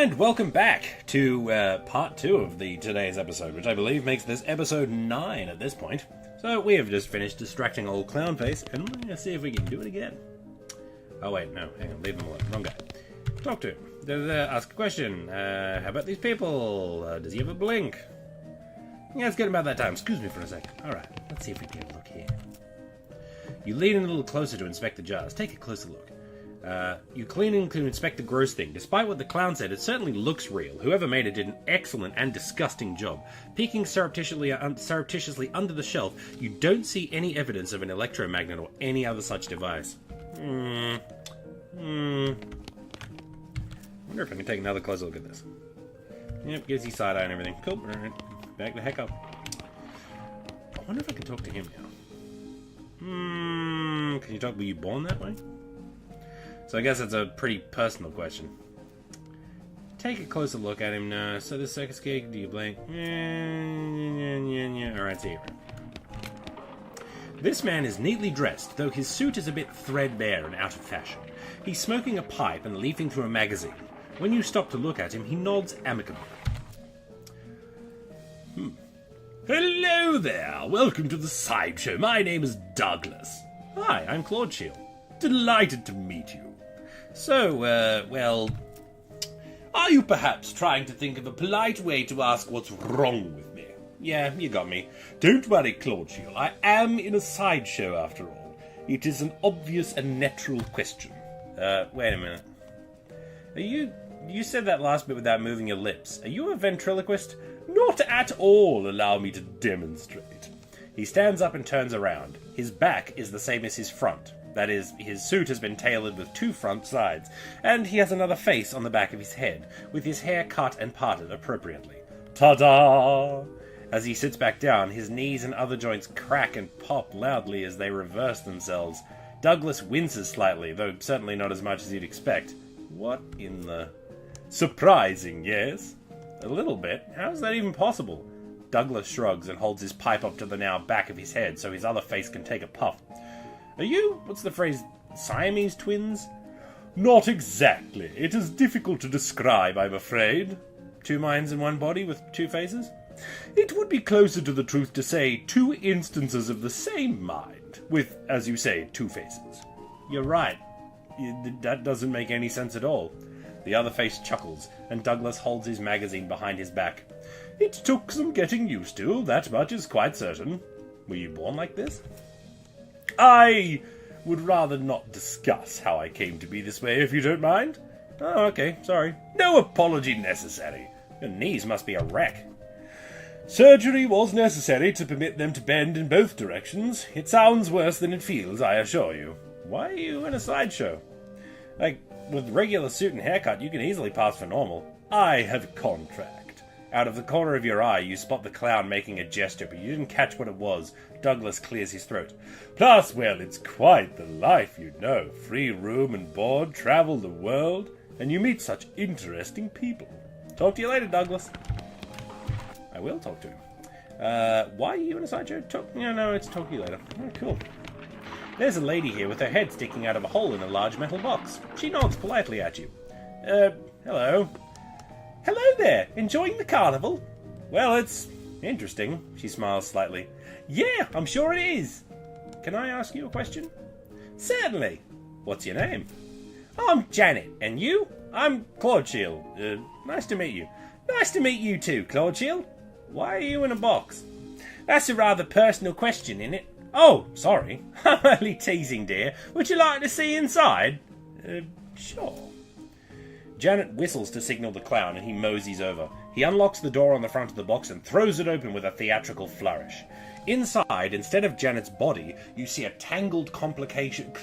And welcome back to part 2 of today's episode, which I believe makes this episode 9 at this point. So we have just finished distracting old Clownface, and we're going to see if we can do it again. Oh wait, no, hang on, leave him alone, wrong guy. Talk to him. Ask a question. How about these people? Does he have a blink? Yeah, it's getting about that time. Excuse me for a second. Alright, let's see if we can get a look here. You lean in a little closer to inspect the jars. Take a closer look. You clean in to inspect the gross thing. Despite what the clown said, it certainly looks real. Whoever made it did an excellent and disgusting job. Peeking surreptitiously under the shelf, you don't see any evidence of an electromagnet or any other such device. Wonder if I can take another closer look at this. Yep, gives you side eye and everything. Cool. Alright, back the heck up. I wonder if I can talk to him now. Can you talk? Were you born that way? So I guess that's a pretty personal question. Take a closer look at him now. So the circus gig, do you blink? Alright, see you. This man is neatly dressed, though his suit is a bit threadbare and out of fashion. He's smoking a pipe and leafing through a magazine. When you stop to look at him, he nods amicably. Hello there! Welcome to the sideshow. My name is Douglas. Hi, I'm Klaudsheal. Delighted to meet you. So, well, are you perhaps trying to think of a polite way to ask what's wrong with me? Yeah, you got me. Don't worry, Klaudsheal. I am in a sideshow after all. It is an obvious and natural question. Wait a minute. You said that last bit without moving your lips. Are you a ventriloquist? Not at all, allow me to demonstrate. He stands up and turns around. His back is the same as his front. That is, his suit has been tailored with 2 front sides, and he has another face on the back of his head, with his hair cut and parted appropriately. Ta-da! As he sits back down, his knees and other joints crack and pop loudly as they reverse themselves. Douglas winces slightly, though certainly not as much as you'd expect. What in the... Surprising, yes? A little bit. How is that even possible? Douglas shrugs and holds his pipe up to the now back of his head so his other face can take a puff. Are you, what's the phrase, Siamese twins? Not exactly. It is difficult to describe, I'm afraid. 2 minds in one body with 2 faces? It would be closer to the truth to say 2 instances of the same mind, with, as you say, 2 faces. You're right. That doesn't make any sense at all. The other face chuckles, and Douglas holds his magazine behind his back. It took some getting used to, that much is quite certain. Were you born like this? I would rather not discuss how I came to be this way, if you don't mind. Oh, okay, sorry. No apology necessary. Your knees must be a wreck. Surgery was necessary to permit them to bend in both directions. It sounds worse than it feels, I assure you. Why are you in a sideshow? Like, with regular suit and haircut, you can easily pass for normal. I have a contract. Out of the corner of your eye, you spot the clown making a gesture, but you didn't catch what it was. Douglas clears his throat. Plus, well, it's quite the life, you know. Free room and board, travel the world, and you meet such interesting people. Talk to you later, Douglas. I will talk to him. Why are you in a sideshow? No, it's talk to you later. Oh, cool. There's a lady here with her head sticking out of a hole in a large metal box. She nods politely at you. Hello. Hello there, enjoying the carnival? Well, it's interesting, she smiles slightly. Yeah, I'm sure it is. Can I ask you a question? Certainly. What's your name? I'm Janet, and you? I'm Klaudsheal. Nice to meet you. Nice to meet you too, Klaudsheal. Why are you in a box? That's a rather personal question, isn't it? Oh, sorry. I'm only teasing, dear. Would you like to see inside? Sure. Janet whistles to signal the clown, and he moseys over. He unlocks the door on the front of the box and throws it open with a theatrical flourish. Inside, instead of Janet's body, you see a tangled, complicated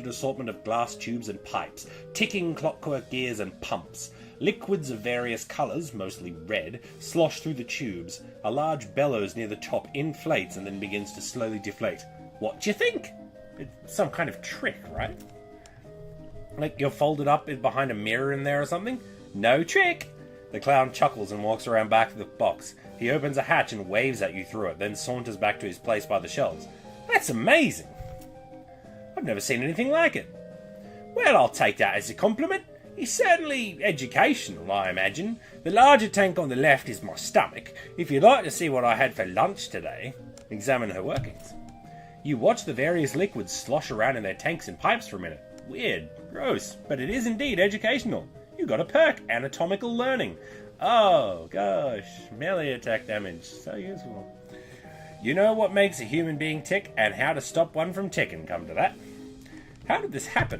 assortment of glass tubes and pipes, ticking clockwork gears and pumps. Liquids of various colours, mostly red, slosh through the tubes. A large bellows near the top inflates and then begins to slowly deflate. What do you think? It's some kind of trick, right? Like you're folded up behind a mirror in there or something? No trick! The clown chuckles and walks around back of the box. He opens a hatch and waves at you through it, then saunters back to his place by the shelves. That's amazing! I've never seen anything like it. Well, I'll take that as a compliment. It's certainly educational, I imagine. The larger tank on the left is my stomach. If you'd like to see what I had for lunch today, examine her workings. You watch the various liquids slosh around in their tanks and pipes for a minute. Weird, gross, but it is indeed educational. You got a perk, anatomical learning. Oh, gosh, melee attack damage, so useful. You know what makes a human being tick and how to stop one from ticking, come to that. How did this happen?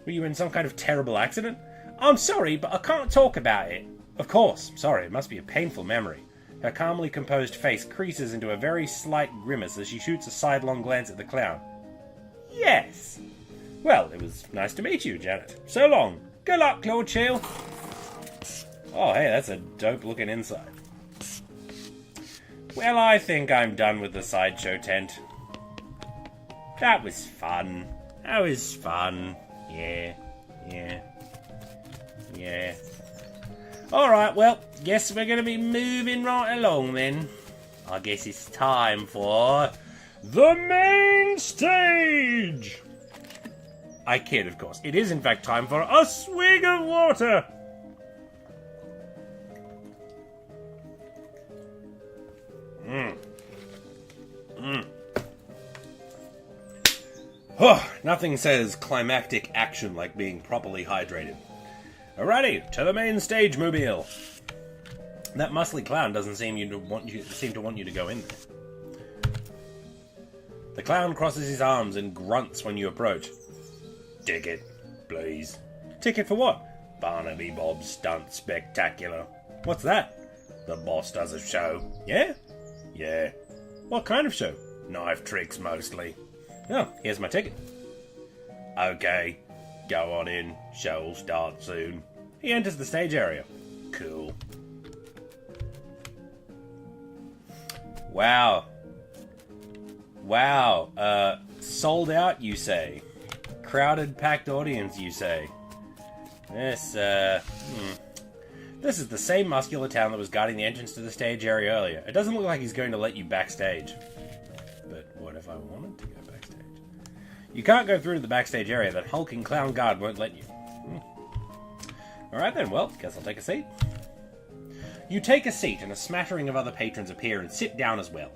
Were you in some kind of terrible accident? I'm sorry, but I can't talk about it. Of course, sorry, it must be a painful memory. Her calmly composed face creases into a very slight grimace as she shoots a sidelong glance at the clown. Yes. Well, it was nice to meet you, Janet. So long. Good luck, Klaudsheal. Oh, hey, that's a dope-looking inside. Well, I think I'm done with the sideshow tent. That was fun. That was fun. Yeah. Alright, well, guess we're going to be moving right along then. I guess it's time for the main stage! I kid, of course. It is, in fact, time for a swig of water! Oh, nothing says climactic action like being properly hydrated. Alrighty, to the main stage, mobile. That muscly clown doesn't seem to want you to go in there. The clown crosses his arms and grunts when you approach. Ticket, please. Ticket for what? Barnaby Bob's Stunt Spectacular. What's that? The boss does a show. Yeah? Yeah. What kind of show? Knife tricks, mostly. Oh, here's my ticket. Okay, go on in. Show will start soon. He enters the stage area. Cool. Wow. Sold out, you say? Crowded, packed audience, you say? This is the same muscular town that was guarding the entrance to the stage area earlier. It doesn't look like he's going to let you backstage. But what if I wanted to go backstage? You can't go through to the backstage area. That hulking clown guard won't let you. Alright then, well, guess I'll take a seat. You take a seat and a smattering of other patrons appear and sit down as well.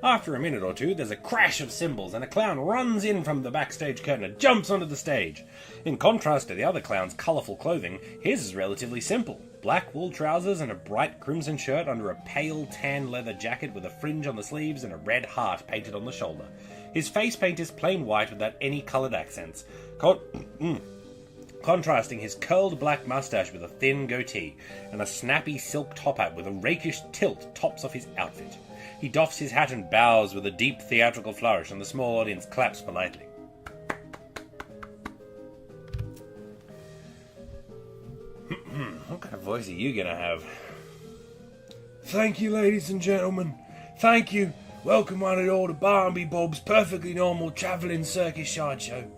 After a minute or two, there's a crash of cymbals and a clown runs in from the backstage curtain and jumps onto the stage. In contrast to the other clown's colourful clothing, his is relatively simple. Black wool trousers and a bright crimson shirt under a pale tan leather jacket with a fringe on the sleeves and a red heart painted on the shoulder. His face paint is plain white without any coloured accents. Contrasting his curled black moustache with a thin goatee, and a snappy silk top hat with a rakish tilt tops off his outfit. He doffs his hat and bows with a deep theatrical flourish, and the small audience claps politely. What kind of voice are you gonna have? Thank you, ladies and gentlemen. Thank you. Welcome one and all to Barnaby Bob's perfectly normal travelling circus sideshow.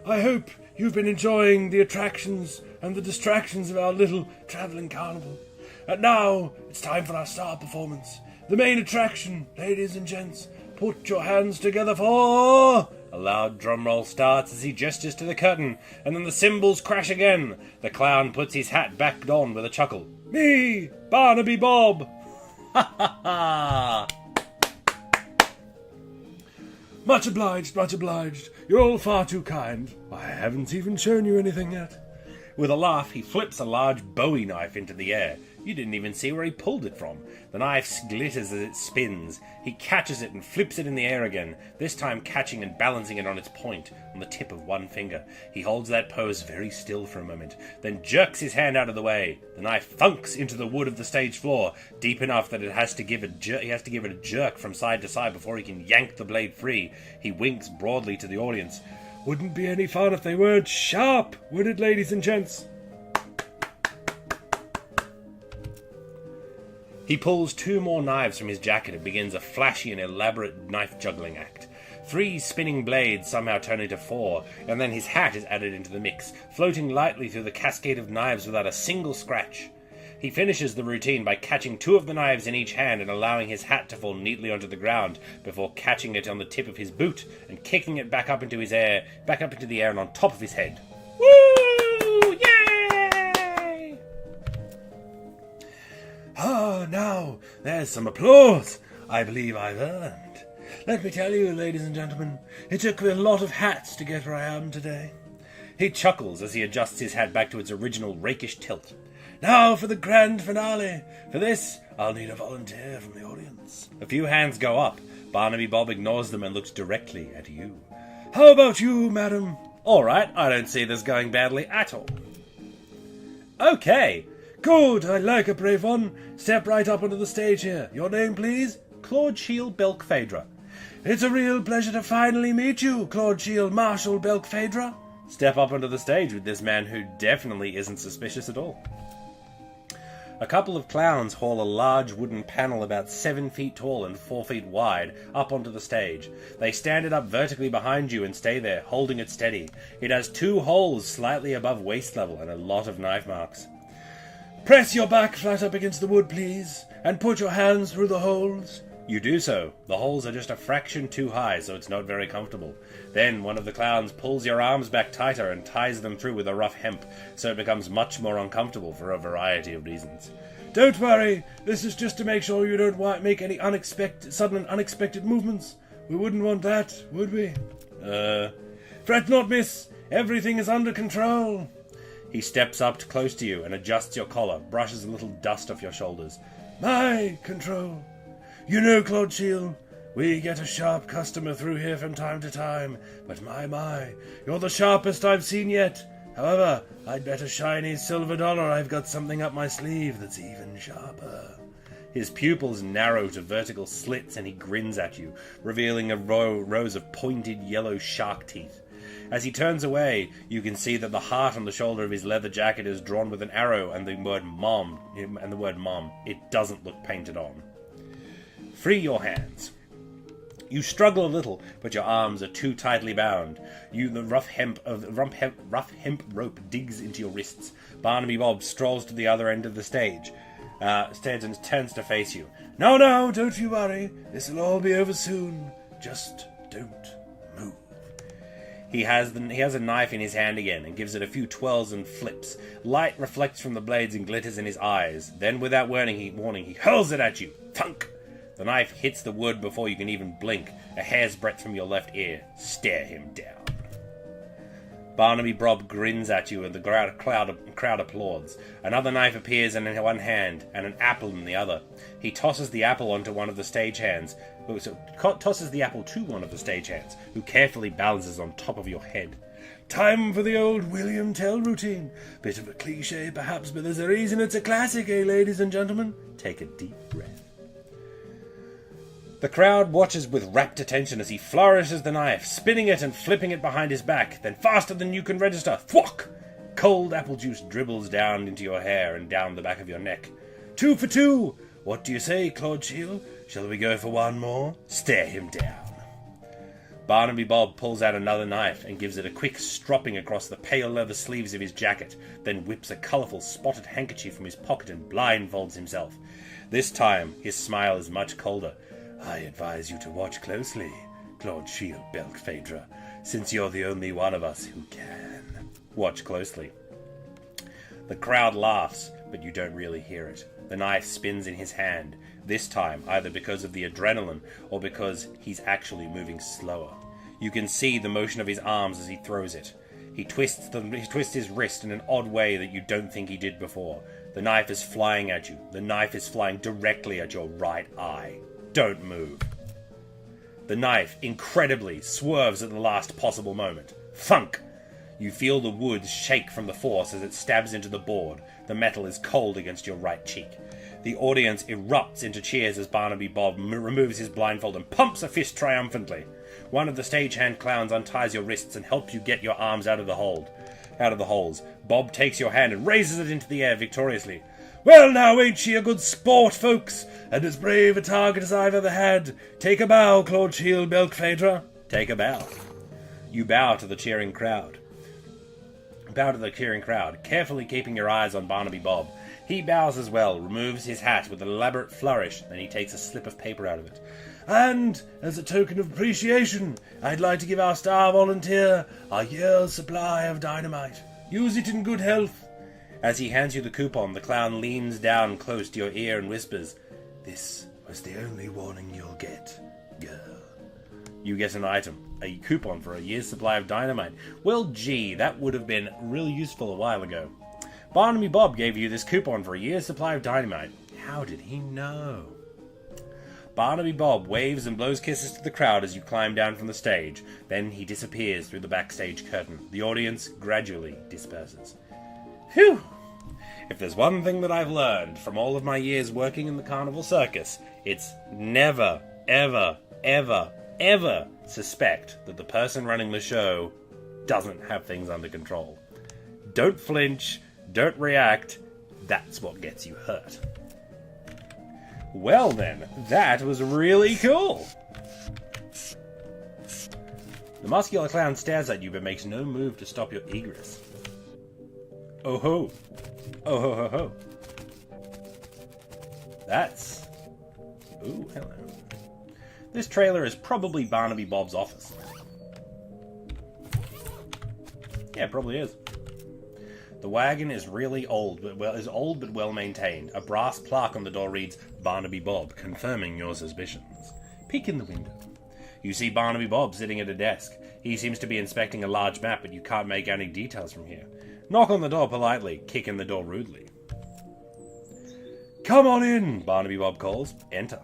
I hope you've been enjoying the attractions and the distractions of our little travelling carnival. And now, it's time for our star performance. The main attraction, ladies and gents. Put your hands together for... A loud drum roll starts as he gestures to the curtain, and then the cymbals crash again. The clown puts his hat back on with a chuckle. Me, Barnaby Bob. Ha ha ha! Much obliged, much obliged. You're all far too kind. I haven't even shown you anything yet. With a laugh, he flips a large Bowie knife into the air. You didn't even see where he pulled it from. The knife glitters as it spins. He catches it and flips it in the air again, this time catching and balancing it on its point, on the tip of one finger. He holds that pose very still for a moment, then jerks his hand out of the way. The knife thunks into the wood of the stage floor, deep enough that he has to give it a jerk from side to side before he can yank the blade free. He winks broadly to the audience. Wouldn't be any fun if they weren't sharp, would it, ladies and gents? He pulls 2 more knives from his jacket and begins a flashy and elaborate knife-juggling act. 3 spinning blades somehow turn into 4, and then his hat is added into the mix, floating lightly through the cascade of knives without a single scratch. He finishes the routine by catching 2 of the knives in each hand and allowing his hat to fall neatly onto the ground before catching it on the tip of his boot and kicking it back up into the air and on top of his head. Woo! Yeah! there's some applause I believe I've earned. Let me tell you, ladies and gentlemen, it took me a lot of hats to get where I am today. He chuckles as he adjusts his hat back to its original rakish tilt. Now for the grand finale. For this, I'll need a volunteer from the audience. A few hands go up. Barnaby Bob ignores them and looks directly at you. How about you, madam? All right, I don't see this going badly at all. Okay. Good, I like a brave one. Step right up onto the stage here. Your name, please? Klaudsheal Belkphaedra. It's a real pleasure to finally meet you, Klaudsheal Marshal Belkphaedra. Step up onto the stage with this man who definitely isn't suspicious at all. A couple of clowns haul a large wooden panel about 7 feet tall and 4 feet wide up onto the stage. They stand it up vertically behind you and stay there, holding it steady. It has 2 holes slightly above waist level and a lot of knife marks. Press your back flat up against the wood, please, and put your hands through the holes. You do so. The holes are just a fraction too high, so it's not very comfortable. Then one of the clowns pulls your arms back tighter and ties them through with a rough hemp, so it becomes much more uncomfortable for a variety of reasons. Don't worry, this is just to make sure you don't make any sudden and unexpected movements. We wouldn't want that, would we? Fret not, miss. Everything is under control. He steps up close to you and adjusts your collar, brushes a little dust off your shoulders. My control. You know, Klaudsheal, we get a sharp customer through here from time to time, but my, you're the sharpest I've seen yet. However, I'd bet a shiny silver dollar I've got something up my sleeve that's even sharper. His pupils narrow to vertical slits and he grins at you, revealing a rows of pointed yellow shark teeth. As he turns away, you can see that the heart on the shoulder of his leather jacket is drawn with an arrow and the word mom. It doesn't look painted on. Free your hands. You struggle a little, but your arms are too tightly bound. The rough hemp rope digs into your wrists. Barnaby Bob strolls to the other end of the stage, stands and turns to face you. No, don't you worry. This'll all be over soon. Just don't move. He has a knife in his hand again and gives it a few twirls and flips. Light reflects from the blades and glitters in his eyes. Then, without warning, he hurls it at you. Thunk! The knife hits the wood before you can even blink, a hair's breadth from your left ear. Stare him down. Barnaby Bob grins at you and the crowd applauds. Another knife appears in one hand and an apple in the other. He tosses the apple to one of the stagehands, who carefully balances on top of your head. Time for the old William Tell routine. Bit of a cliche perhaps, but there's a reason it's a classic, ladies and gentlemen? Take a deep breath. The crowd watches with rapt attention as he flourishes the knife, spinning it and flipping it behind his back. Then faster than you can register, thwack! Cold apple juice dribbles down into your hair and down the back of your neck. 2 for 2! What do you say, Klaudsheal? Shall we go for one more? Stare him down. Barnaby Bob pulls out another knife and gives it a quick stropping across the pale leather sleeves of his jacket, then whips a colourful spotted handkerchief from his pocket and blindfolds himself. This time, his smile is much colder. I advise you to watch closely, Klaudsheal Belkphaedra, since you're the only one of us who can. Watch closely. The crowd laughs, but you don't really hear it. The knife spins in his hand, this time either because of the adrenaline or because he's actually moving slower. You can see the motion of his arms as he throws it. He twists his wrist in an odd way that you don't think he did before. The knife is flying at you. The knife is flying directly at your right eye. Don't move. The knife, incredibly, swerves at the last possible moment. Thunk! You feel the wood shake from the force as it stabs into the board. The metal is cold against your right cheek. The audience erupts into cheers as Barnaby Bob removes his blindfold and pumps a fist triumphantly. One of the stagehand clowns unties your wrists and helps you get your arms out of the holes. Bob takes your hand and raises it into the air victoriously. Well now, ain't she a good sport, folks? And as brave a target as I've ever had. Take a bow, Klaudsheal Belkphaedra. Take a bow. You bow to the cheering crowd. Carefully keeping your eyes on Barnaby Bob. He bows as well, removes his hat with an elaborate flourish, then he takes a slip of paper out of it. And, as a token of appreciation, I'd like to give our star volunteer a year's supply of dynamite. Use it in good health. As he hands you the coupon, the clown leans down close to your ear and whispers, This was the only warning you'll get, girl. You get an item, a coupon for a year's supply of dynamite. Well, gee, that would have been really useful a while ago. Barnaby Bob gave you this coupon for a year's supply of dynamite. How did he know? Barnaby Bob waves and blows kisses to the crowd as you climb down from the stage. Then he disappears through the backstage curtain. The audience gradually disperses. Phew! If there's one thing that I've learned from all of my years working in the carnival circus, it's never, ever, ever, ever suspect that the person running the show doesn't have things under control. Don't flinch, don't react. That's what gets you hurt. Well then, that was really cool. The muscular clown stares at you but makes no move to stop your egress. Oh ho. Oh ho ho ho. That's... Ooh, hello. This trailer is probably Barnaby Bob's office. Yeah, it probably is. The wagon is really old, but well maintained. A brass plaque on the door reads, Barnaby Bob, confirming your suspicions. Peek in the window. You see Barnaby Bob sitting at a desk. He seems to be inspecting a large map, but you can't make any details from here. Knock on the door politely, kick in the door rudely. Come on in, Barnaby Bob calls. Enter.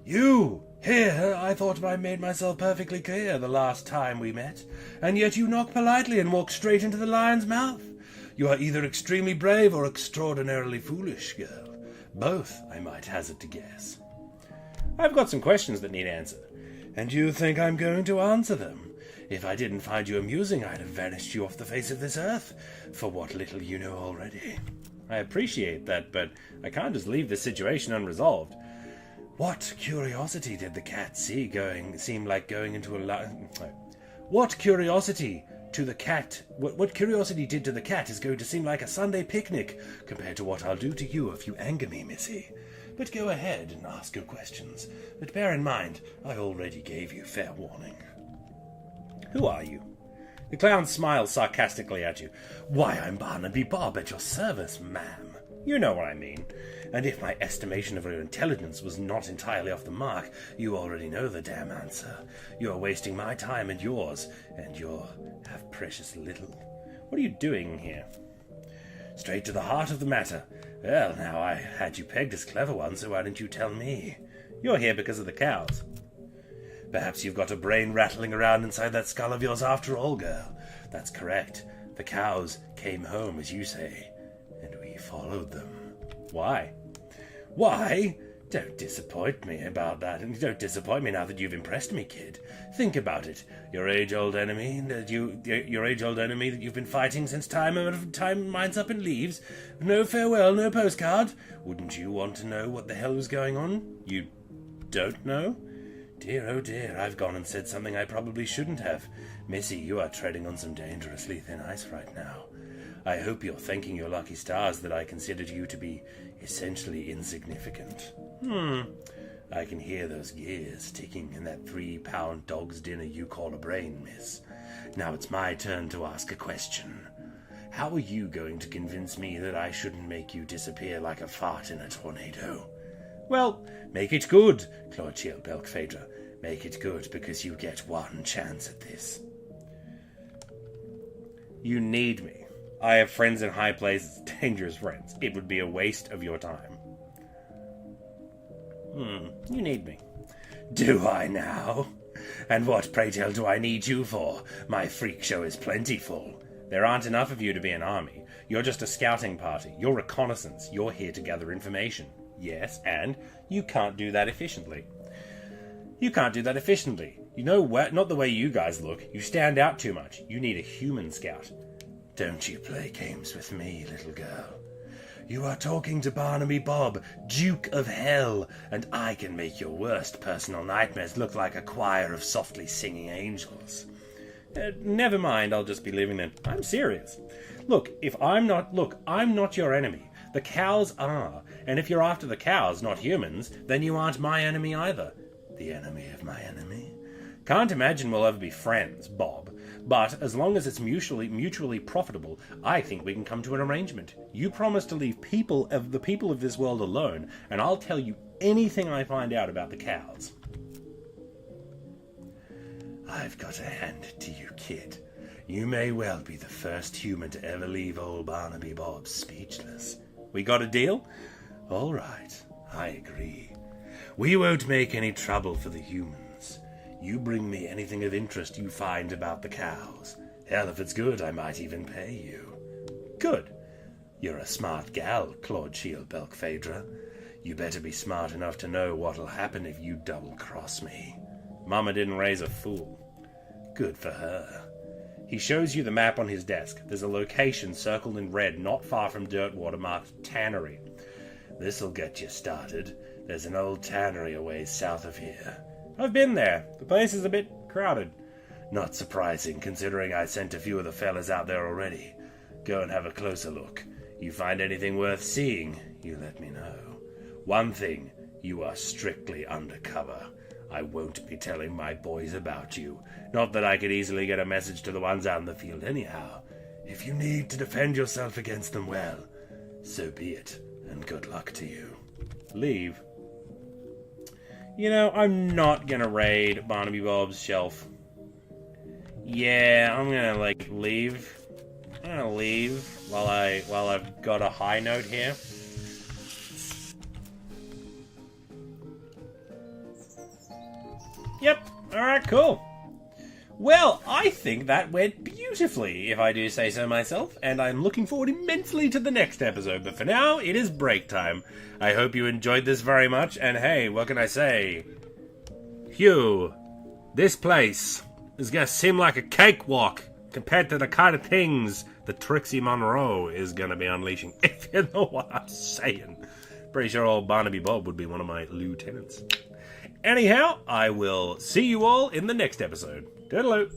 You! Here, I thought I made myself perfectly clear the last time we met, and yet you knock politely and walk straight into the lion's mouth. You are either extremely brave or extraordinarily foolish, girl. Both, I might hazard to guess. I've got some questions that need answered. And you think I'm going to answer them? If I didn't find you amusing, I'd have vanished you off the face of this earth, for what little you know already. I appreciate that, but I can't just leave this situation unresolved. What curiosity did the cat see seem like going into a What curiosity to the cat what curiosity did to the cat is going to seem like a Sunday picnic compared to what I'll do to you if you anger me, missy. But go ahead and ask your questions. But bear in mind, I already gave you fair warning. Who are you? The clown smiles sarcastically at you. Why, I'm Barnaby Bob at your service, ma'am. You know what I mean. And if my estimation of your intelligence was not entirely off the mark, you already know the damn answer. You're wasting my time and yours, and you have precious little. What are you doing here? Straight to the heart of the matter. Well, now, I had you pegged as clever one, so why didn't you tell me? You're here because of the cows. Perhaps you've got a brain rattling around inside that skull of yours after all, girl. That's correct. The cows came home, as you say, and we followed them. Why? Why? Don't disappoint me about that, and don't disappoint me now that you've impressed me, kid. Think about it. Your age-old enemy that you've been fighting since time winds up and leaves. No farewell, no postcard. Wouldn't you want to know what the hell was going on? You don't know? Dear, oh dear, I've gone and said something I probably shouldn't have. Missy, you are treading on some dangerously thin ice right now. I hope you're thanking your lucky stars that I considered you to be essentially insignificant. I can hear those gears ticking in that 3-pound dog's dinner you call a brain, miss. Now it's my turn to ask a question. How are you going to convince me that I shouldn't make you disappear like a fart in a tornado? Well, make it good, Klaudsheal Belkphaedra. Make it good, because you get one chance at this. You need me. I have friends in high places, dangerous friends. It would be a waste of your time. You need me. Do I now? And what, pray tell, do I need you for? My freak show is plentiful. There aren't enough of you to be an army. You're just a scouting party. You're reconnaissance. You're here to gather information. Yes, and you can't do that efficiently. You can't do that efficiently. You know what? Not the way you guys look. You stand out too much. You need a human scout. Don't you play games with me, little girl. You are talking to Barnaby Bob, Duke of Hell, and I can make your worst personal nightmares look like a choir of softly singing angels. Never mind, I'll just be leaving then. I'm serious. Look, I'm not your enemy. The cows are. And if you're after the cows, not humans, then you aren't my enemy either. The enemy of my enemy? Can't imagine we'll ever be friends, Bob. But as long as it's mutually profitable, I think we can come to an arrangement. You promise to leave the people of this world alone, and I'll tell you anything I find out about the cows. I've got to hand it to you, kid. You may well be the first human to ever leave old Barnaby Bob speechless. We got a deal? All right, I agree. We won't make any trouble for the humans. You bring me anything of interest you find about the cows. Hell, if it's good, I might even pay you. Good. You're a smart gal, Klaudsheal, Belkphaedra. You better be smart enough to know what'll happen if you double-cross me. Mama didn't raise a fool. Good for her. He shows you the map on his desk. There's a location circled in red not far from Dirtwater marked Tannery. This'll get you started. There's an old tannery a ways south of here. I've been there. The place is a bit crowded. Not surprising, considering I sent a few of the fellas out there already. Go and have a closer look. You find anything worth seeing, you let me know. One thing, you are strictly undercover. I won't be telling my boys about you. Not that I could easily get a message to the ones out in the field anyhow. If you need to defend yourself against them, well, so be it, and good luck to you. Leave. You know, I'm not gonna raid Barnaby Bob's shelf. Yeah, I'm gonna, leave. I'm gonna leave while I've got a high note here. Yep. Alright, cool. Well, I think that went beautifully, if I do say so myself, and I'm looking forward immensely to the next episode, but for now, it is break time. I hope you enjoyed this very much, and hey, what can I say? Phew, this place is gonna seem like a cakewalk compared to the kind of things that Trixie Monroe is gonna be unleashing, if you know what I'm saying. Pretty sure old Barnaby Bob would be one of my lieutenants. Anyhow, I will see you all in the next episode. Toodaloo.